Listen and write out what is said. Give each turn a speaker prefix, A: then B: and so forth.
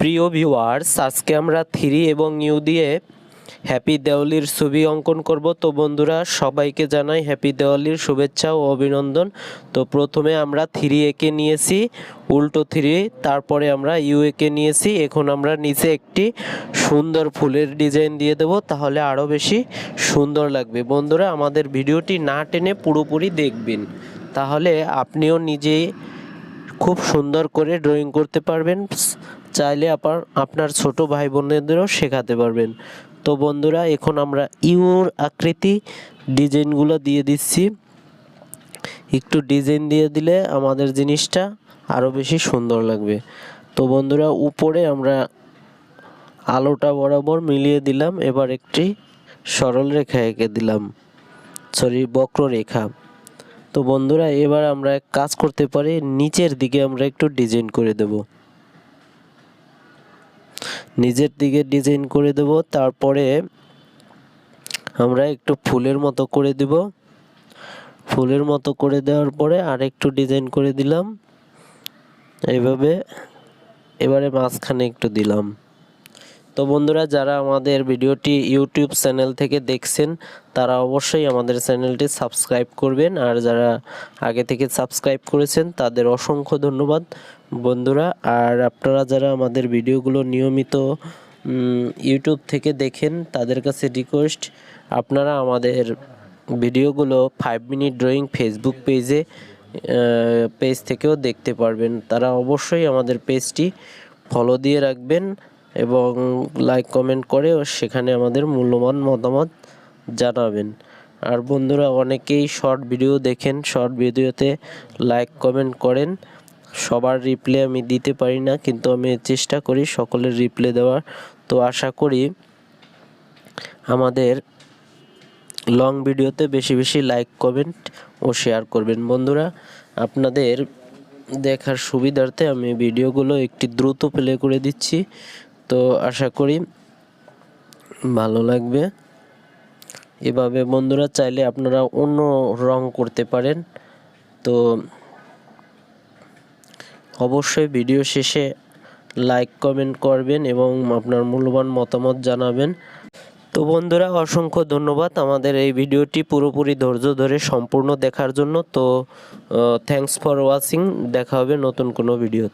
A: প্রিয় ভিউয়ার্স, আজকে আমরা 3 এবং ইউ দিয়ে হ্যাপি দেওয়ালির ছবি অঙ্কন করব। তো বন্ধুরা, সবাইকে জানাই হ্যাপি দেওয়ালির শুভেচ্ছা ও অভিনন্দন। তো প্রথমে আমরা 3 এঁকে নিয়েছি, উল্টো 3, তারপরে আমরা ইউ এঁকে নিয়েছি। এখন আমরা নিচে একটি সুন্দর ফুলের ডিজাইন দিয়ে দেব, তাহলে আরও বেশি সুন্দর লাগবে। বন্ধুরা, আমাদের ভিডিওটি না টেনে পুরোপুরি দেখবেন, তাহলে আপনিও নিজেই খুব সুন্দর করে ড্রয়িং করতে পারবেন, চাইলে আপনার ছোট ভাই বোনেদেরও শেখাতে পারবেন। তো বন্ধুরা, এখন আমরা ইউর আকৃতি ডিজাইনগুলো দিয়ে দিচ্ছি। একটু ডিজাইন দিয়ে দিলে আমাদের জিনিসটা আরও বেশি সুন্দর লাগবে। তো বন্ধুরা, উপরে আমরা আলোটা বরাবর মিলিয়ে দিলাম। এবার একটি সরল রেখা এঁকে দিলাম, বক্ররেখা। তো বন্ধুরা, এবার আমরা এক কাজ করতে পারি, নিচের দিকে আমরা একটু ডিজাইন করে দেব, নিচের দিকে ডিজাইন করে দেব। তারপরে আমরা একটু ফুলের মতো করে দেব। ফুলের মতো করে দেওয়ার পরে আর একটু ডিজাইন করে দিলাম এইভাবে। এবারে মাঝখানে একটু দিলাম। তো বন্ধুরা, যারা আমাদের ভিডিওটি ইউটিউব চ্যানেল থেকে দেখছেন, তারা অবশ্যই আমাদের চ্যানেলটি সাবস্ক্রাইব করবেন, আর যারা আগে থেকে সাবস্ক্রাইব করেছেন তাদের অসংখ্য ধন্যবাদ বন্ধুরা। আর আপনারা যারা আমাদের ভিডিওগুলো নিয়মিত ইউটিউব থেকে দেখেন, তাদের কাছে রিকোয়েস্ট, আপনারা আমাদের ভিডিওগুলো 5 মিনিট ড্রয়িং ফেসবুক পেজ থেকেও দেখতে পারবেন। তারা অবশ্যই আমাদের পেজটি ফলো দিয়ে রাখবেন এবং লাইক কমেন্ট করে সেখানে আমাদের মূল্যবান মতামত জানাবেন। আর বন্ধুরা, অনেকেই শর্ট ভিডিও দেখেন, শর্ট ভিডিওতে লাইক কমেন্ট করেন। সবার রিপ্লাই আমি দিতে পারি না, কিন্তু আমি চেষ্টা করি সকলের রিপ্লাই দেওয়ার। তো আশা করি আমাদের লং ভিডিওতে বেশি বেশি লাইক কমেন্ট ও শেয়ার করবেন। বন্ধুরা, আপনাদের দেখার সুবিধার্থে আমি ভিডিওগুলো একটি দ্রুত প্লে করে দিচ্ছি, তো আশা করি ভালো লাগবে। এভাবে বন্ধুরা, চাইলে আপনারা অন্য রং করতে পারেন। তো অবশ্যই ভিডিও শেষে লাইক কমেন্ট করবেন এবং আপনার মূল্যবান মতামত জানাবেন। তো বন্ধুরা, অসংখ্য ধন্যবাদ আমাদের এই ভিডিওটি পুরোপুরি ধৈর্য ধরে সম্পূর্ণ দেখার জন্য। তো থ্যাঙ্কস ফর ওয়াচিং। দেখা হবে নতুন কোনো ভিডিও।